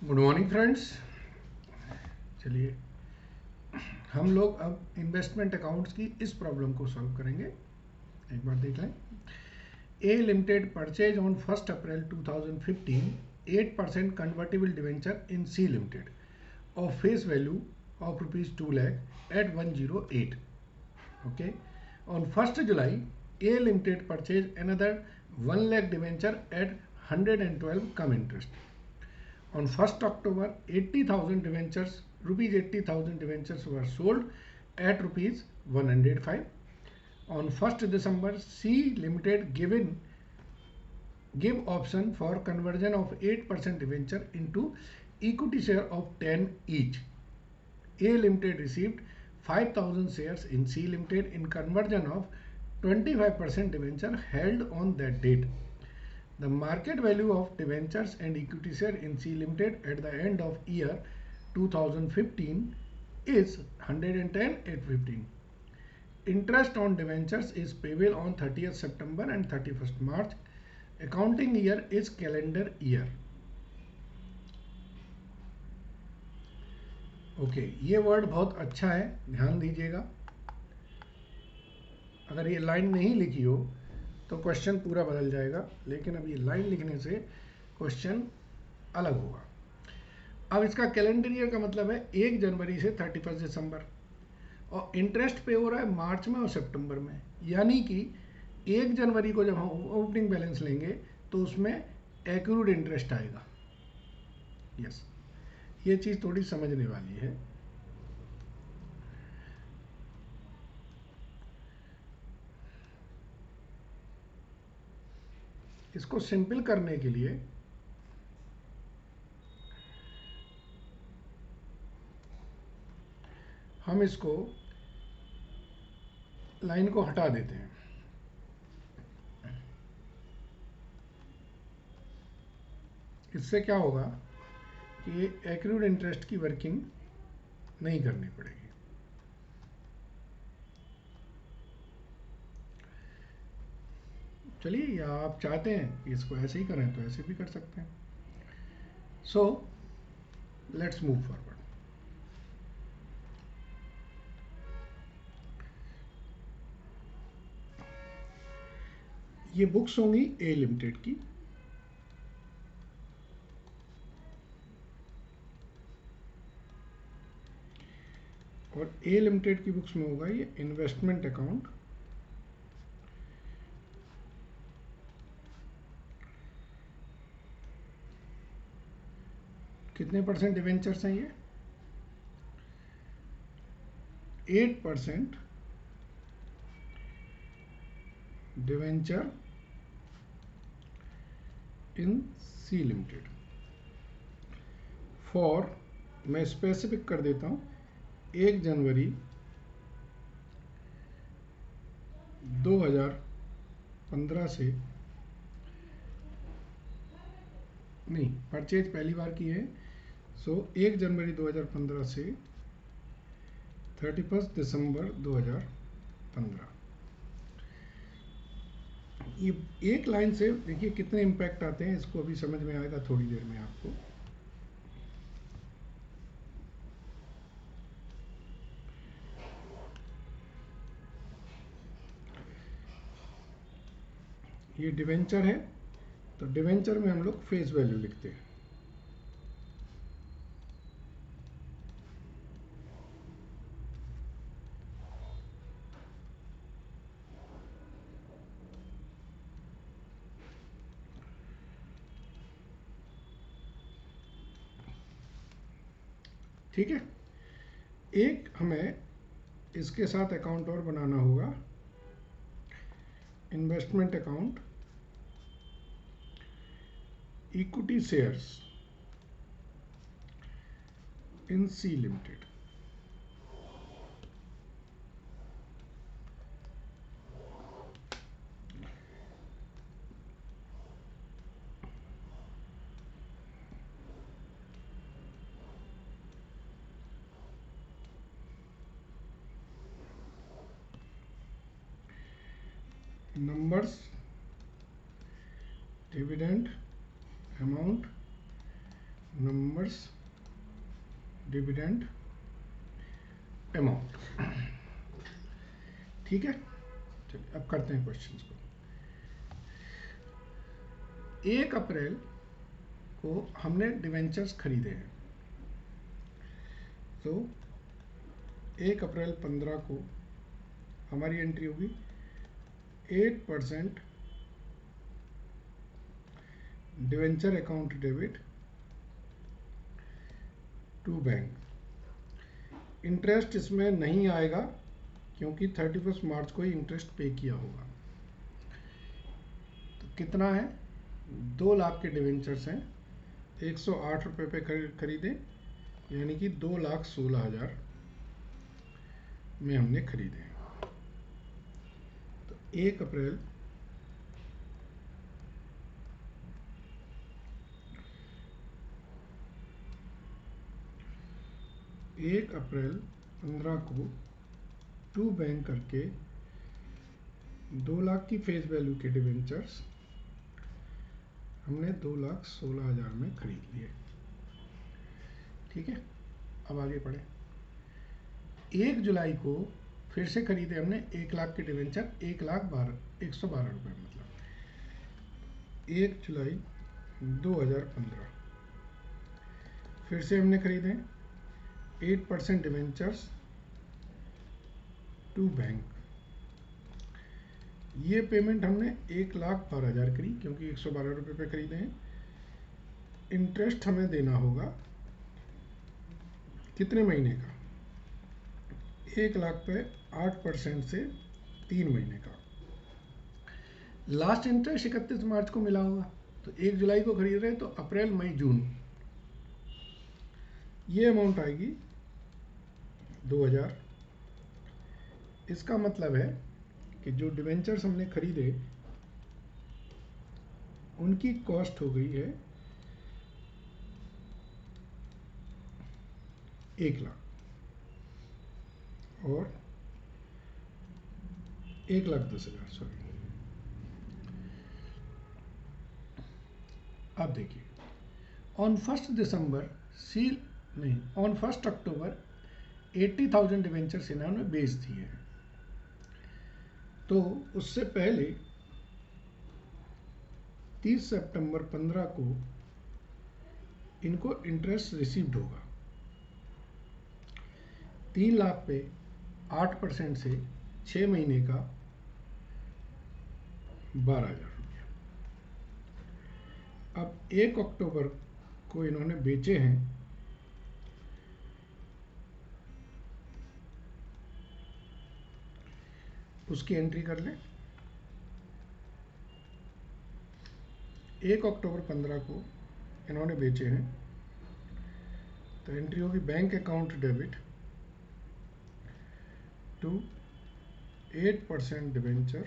Good morning friends. चलिए हम लोग अब इन्वेस्टमेंट अकाउंट्स की इस प्रॉब्लम को सॉल्व करेंगे। एक बार देख लें। A limited purchase on 1 April 2015 8% convertible debenture in C limited of face value of ₹2 lakh at 108. Okay. On 1st July, A Limited purchased another 1 lakh debenture at 112 cum interest. On 1st October, 80,000 debentures, rupees 80,000 debentures were sold at rupees 105. On 1st December, C Limited give option for conversion of 8% debenture into equity share of 10 each. A Limited received 5,000 shares in C Limited in conversion of 25% debenture held on that date. The market value of debentures and equity share in C Limited at the end of year 2015 is 110,815. Interest on debentures is payable on 30th September and 31st March. Accounting year is calendar year. Okay, ये word बहुत अच्छा है, ध्यान दीजिएगा। अगर ये line नहीं लिखी हो तो क्वेश्चन पूरा बदल जाएगा, लेकिन अब ये लाइन लिखने से क्वेश्चन अलग होगा। अब इसका कैलेंडर ईयर का मतलब है 1 जनवरी से 31 दिसंबर, और इंटरेस्ट पे हो रहा है मार्च में और सितंबर में। यानी कि 1 जनवरी को जब हम ओपनिंग बैलेंस लेंगे तो उसमें एक्रूड इंटरेस्ट आएगा। यस, ये चीज़ थोड़ी समझने वाली है। इसको सिंपल करने के लिए हम इसको लाइन को हटा देते हैं। इससे क्या होगा कि एक्रूड इंटरेस्ट की वर्किंग नहीं करनी पड़ेगी। चलिए, या आप चाहते हैं कि इसको ऐसे ही करें तो ऐसे भी कर सकते हैं। So let's move forward. ये बुक्स होंगी ए लिमिटेड की, और ए लिमिटेड की बुक्स में होगा ये इन्वेस्टमेंट अकाउंट। कितने परसेंट डिवेंचर्स हैं ये? 8% debenture in C limited for, मैं स्पेसिफिक कर देता हूँ, 1 जनवरी 2015 से, नहीं, परचेज पहली बार की है। सो 1 जनवरी 2015 से 31 दिसंबर 2015। ये एक लाइन से देखिए कितने इम्पैक्ट आते हैं, इसको अभी समझ में आएगा थोड़ी देर में आपको। ये डिवेंचर है, तो डिवेंचर में हम लोग फेस वैल्यू लिखते हैं। ठीक है, एक हमें इसके साथ अकाउंट और बनाना होगा, investment account equity shares in C limited. numbers, dividend amount, number numbers dividend amount. ठीक है, चलिए अब करते हैं क्वेश्चंस को। 1 अप्रैल को हमने डिवेंचर्स खरीदे हैं, तो 1 अप्रैल 15 को हमारी एंट्री होगी 8% debenture account debit to bank. Interest इसमें नहीं आएगा क्योंकि 31 मार्च को ही इंटरेस्ट पे किया होगा। तो कितना है, 2 लाख के डिवेंचर्स हैं, 108 रुपये पे खरीदे, यानी कि 2,16,000 में हमने खरीदे। तो 1 अप्रैल 15 को टू बैंक करके 2 लाख की फेस वैल्यू के डिवेंचर्स हमने 2,16,000 में खरीद लिए। ठीक है, अब आगे बढ़े। 1 जुलाई को फिर से खरीदे हमने 1 लाख के डिवेंचर, 112 रुपये, मतलब 1 जुलाई 2015 फिर से हमने खरीदे 8% डिवेंचर्स टू बैंक। ये पेमेंट हमने 1,12,000 करी क्योंकि 112 रुपये पे खरीदे हैं। इंटरेस्ट हमें देना होगा कितने महीने का, 1 लाख पे 8% से 3 महीने का। लास्ट इंटरेस्ट 31 मार्च को मिला होगा, तो 1 जुलाई को खरीद रहे हैं तो अप्रैल मई जून ये अमाउंट आएगी 2,000। इसका मतलब है कि जो डिवेंचर्स हमने खरीदे उनकी कॉस्ट हो गई है 1 लाख और 1,10,000, सॉरी। अब देखिए, on 1 December on 1 October 80,000 debentures इन्होंने बेच दिए हैं। तो उससे पहले 30 सितंबर 15 को इनको इंटरेस्ट रिसीव्ड होगा। 3 लाख पे 8% से 6 महीने का 12,000 रुपया। अब 1 अक्टूबर को इन्होंने बेचे हैं, उसकी एंट्री कर लें। 1 अक्टूबर 15 को इन्होंने बेचे हैं, तो एंट्री होगी bank account debit to 8% debenture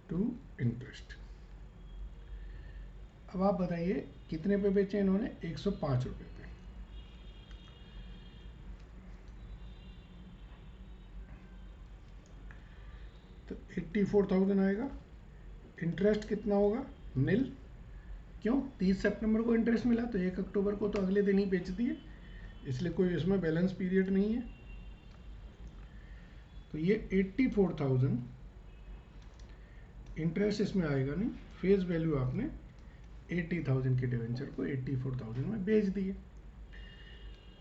to interest. अब आप बताइए कितने पे बेचे इन्होंने, 105 रुपये पे। तो 84,000 आएगा। इंटरेस्ट कितना होगा, निल। क्यों, 30 सितंबर को इंटरेस्ट मिला तो 1 अक्टूबर को तो अगले दिन ही बेच दिए, इसलिए कोई इसमें बैलेंस पीरियड नहीं है। तो ये 84,000 इंटरेस्ट इसमें आएगा नहीं, फेस वैल्यू आपने 80,000 के डिवेंचर को 84,000 में बेच दिए।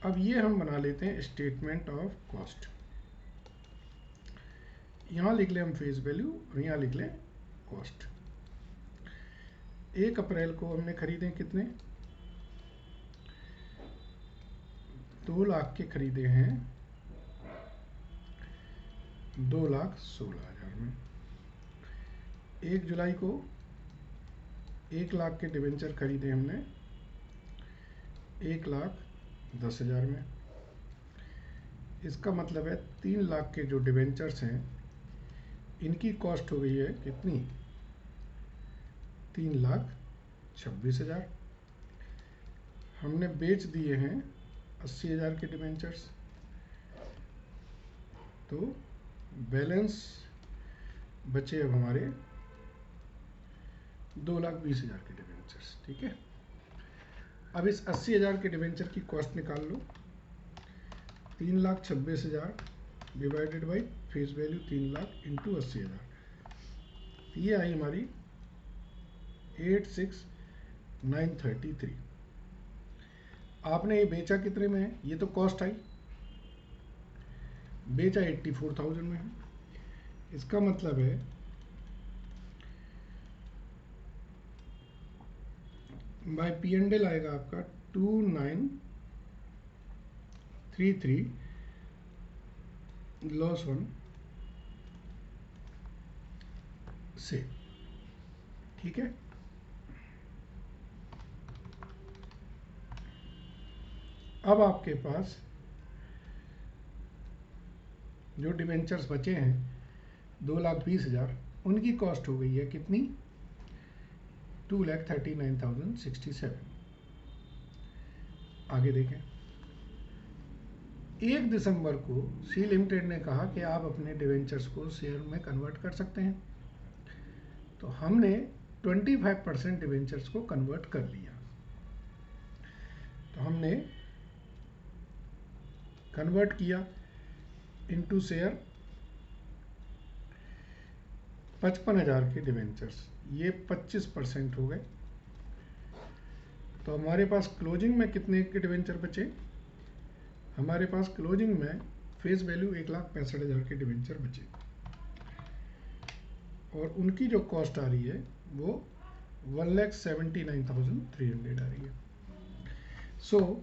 अब ये हम बना लेते हैं स्टेटमेंट ऑफ कॉस्ट। यहाँ लिख लें हम फेस वैल्यू और यहाँ लिख लें कॉस्ट। 1 अप्रैल को हमने खरीदे कितने, 2 लाख के खरीदे हैं 2,16,000 में। 1 जुलाई को 1 लाख के डिवेंचर खरीदे हमने 1,10,000 में। इसका मतलब है 3 लाख के जो डिवेंचर्स हैं इनकी कॉस्ट हो गई है कितनी, 3,26,000। हमने बेच दिए हैं 80,000 के डिवेंचर्स, तो बैलेंस बचे अब हमारे 2,20,000 के डिवेंचर्स। ठीक है, अब इस 80,000 के डिवेंचर की कॉस्ट निकाल लो। 3,26,000 divided by face value 3 lakh into 80,000, ये आई हमारी 86,933। आपने ये बेचा कितने में है? ये तो कॉस्ट आई, बेचा 84,000 में है। इसका मतलब है बाय P&L आएगा आपका 2,933 लॉस वन से। ठीक है, अब आपके पास जो डिवेंचर्स बचे हैं 2,20,000, उनकी कॉस्ट हो गई है कितनी? 2,39,067। आगे देखें, 1 दिसंबर को सी लिमिटेड ने कहा कि आप अपने डिवेंचर्स को शेयर में कन्वर्ट कर सकते हैं, तो हमने 25% डिवेंचर्स को कन्वर्ट कर लिया। तो हमने कन्वर्ट किया इनटू शेयर 55,000 के डिवेंचर्स, ये 25% हो गए। तो हमारे पास क्लोजिंग में कितने के डिवेंचर बचे? हमारे पास क्लोजिंग में फेस वैल्यू 1,65,000 के डिवेंचर बचे, और उनकी जो कॉस्ट आ रही है वो 1,79,300 आ रही है। सो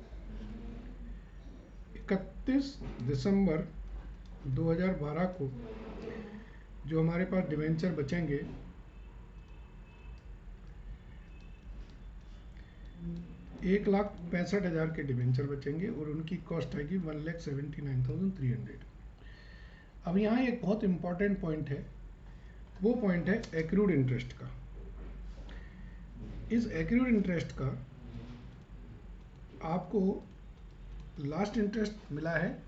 31 दिसंबर 2012 को जो हमारे पास डिवेंचर बचेंगे 1,65,000 के डिवेंचर बचेंगे, और उनकी कॉस्ट आएगी 1,79,300। अब यहाँ एक बहुत इंपॉर्टेंट पॉइंट है, वो पॉइंट है एक्रूड इंटरेस्ट का। इस एक्रूड इंटरेस्ट का आपको लास्ट इंटरेस्ट मिला है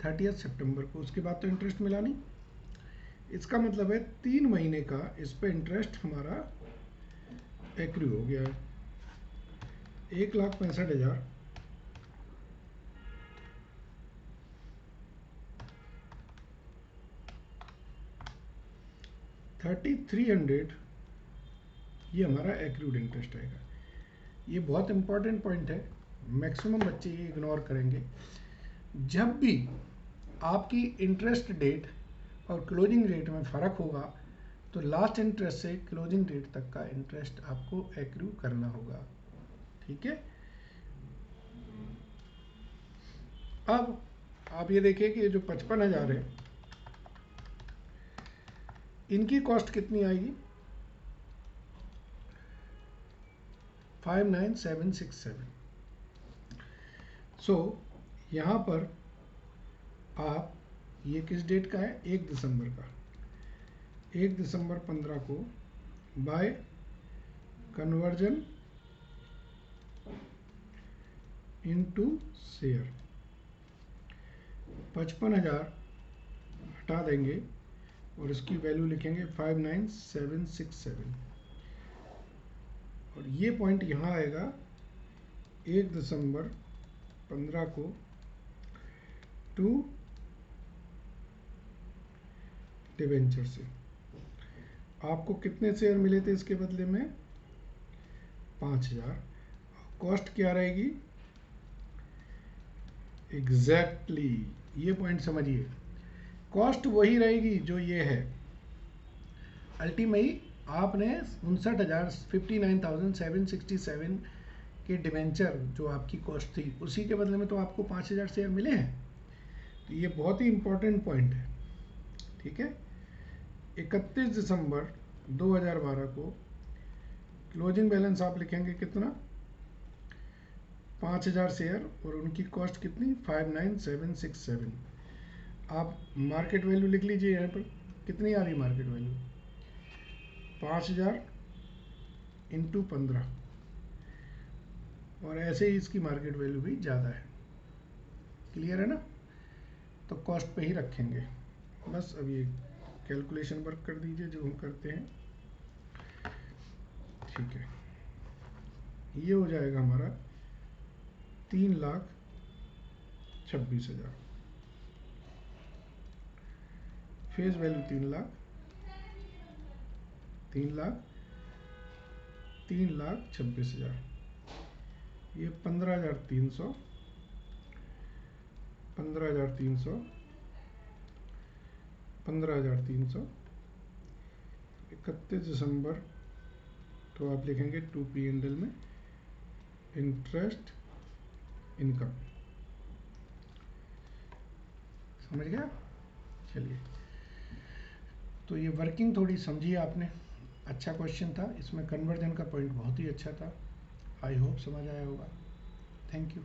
30 सितंबर को, उसके बाद तो इंटरेस्ट मिला नहीं। इसका मतलब है 3 महीने का इस पे इंटरेस्ट हमारा एक्रू हो गया है। 1,65,000 3,300 ये हमारा एक्रूड इंटरेस्ट आएगा। ये बहुत इंपॉर्टेंट पॉइंट है, मैक्सिमम बच्चे ये इग्नोर करेंगे। जब भी आपकी इंटरेस्ट डेट और क्लोजिंग डेट में फ़र्क होगा तो लास्ट इंटरेस्ट से क्लोजिंग डेट तक का इंटरेस्ट आपको एक्रू करना होगा। ठीक है, अब आप ये देखिए कि जो 55,000 है इनकी कॉस्ट कितनी आएगी? 59,767। सो यहाँ पर आप, ये किस डेट का है? 1 दिसंबर का। 1 दिसंबर 15 को बाय कन्वर्जन इनटू शेयर 55,000 हटा देंगे और इसकी वैल्यू लिखेंगे 59,767, और ये पॉइंट यहाँ आएगा 1 दिसंबर 15 को टू डिवेंचर से। आपको कितने शेयर मिले थे इसके बदले में? 5,000। कॉस्ट क्या रहेगी? एग्जैक्टली ये पॉइंट समझिए, कॉस्ट वही रहेगी जो ये है। अल्टीमेटली आपने 59,767 के डिवेंचर जो आपकी कॉस्ट थी उसी के बदले में तो आपको 5,000 शेयर मिले हैं। तो ये बहुत ही इंपॉर्टेंट पॉइंट है। ठीक है, 31 दिसंबर 2012 को क्लोजिंग बैलेंस आप लिखेंगे कितना? 5,000 शेयर, और उनकी कॉस्ट कितनी? 59,767। आप मार्केट वैल्यू लिख लीजिए यहाँ पर, कितनी आ रही मार्केट वैल्यू? 5,000 इंटू 15, और ऐसे ही इसकी मार्केट वैल्यू भी ज़्यादा है। क्लियर है ना? तो कॉस्ट पे ही रखेंगे बस। अब ये कैलकुलेशन वर्क कर दीजिए जो हम करते हैं। ठीक है, ये हो जाएगा हमारा 3,26,000, फेस वैल्यू 3,26,000, ये 15,300, 15,300, 15,300, 31 दिसंबर, तो आप लिखेंगे 2P&L में इंटरेस्ट इनकम। समझ गया? चलिए, तो ये वर्किंग थोड़ी समझिए आपने। अच्छा क्वेश्चन था, इसमें कन्वर्जन का पॉइंट बहुत ही अच्छा था। आई होप समझ आया होगा। Thank you.